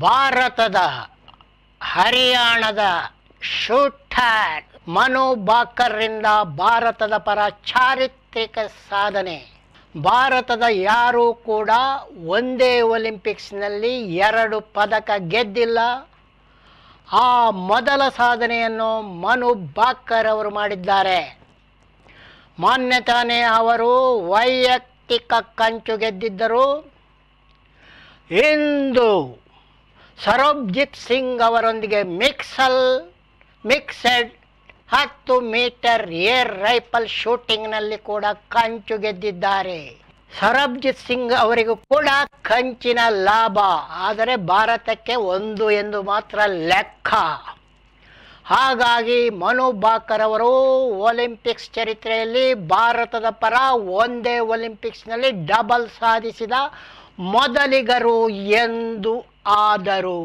ಭಾರತದ ಹರಿಯಾಣದ ಶೂಟರ್ ಮನು ಭಾಕರ್ರಿಂದ ಭಾರತದ ಪರ ಚಾರಿತ್ರಿಕ ಸಾಧನೆ. ಭಾರತದ ಯಾರೂ ಕೂಡ ಒಂದೇ ಒಲಿಂಪಿಕ್ಸ್ನಲ್ಲಿ 2 ಪದಕ ಗೆದ್ದಿಲ್ಲ. ಆ ಮೊದಲ ಸಾಧನೆಯನ್ನು ಮನು ಭಾಕರ್ ಅವರು ಮಾಡಿದ್ದಾರೆ. ಮೊನ್ನೆ ತಾನೇ ಅವರು ವೈಯಕ್ತಿಕ ಕಂಚು ಗೆದ್ದಿದ್ದರು. ಇಂದು ಸರಬ್ಜಿತ್ ಸಿಂಗ್ ಅವರೊಂದಿಗೆ ಮಿಕ್ಸೆಡ್ 10 ಮೀಟರ್ ಏರ್ ರೈಫಲ್ ಶೂಟಿಂಗ್ನಲ್ಲಿ ಕೂಡ ಕಂಚು ಗೆದ್ದಿದ್ದಾರೆ. ಸರಬ್ಜಿತ್ ಸಿಂಗ್ ಅವರಿಗೂ ಕೂಡ ಕಂಚಿನ ಲಾಭ. ಆದರೆ ಭಾರತಕ್ಕೆ 1 ಎಂದು ಮಾತ್ರ ಲೆಕ್ಕ. ಹಾಗಾಗಿ ಮನು ಭಾಕರ್ ಅವರು ಒಲಿಂಪಿಕ್ಸ್ ಚರಿತ್ರೆಯಲ್ಲಿ ಭಾರತದ ಪರ ಒಂದೇ ಒಲಿಂಪಿಕ್ಸ್ನಲ್ಲಿ ಡಬಲ್ ಸಾಧಿಸಿದ ಮೊದಲಿಗರು ಎಂದು ಆದರು.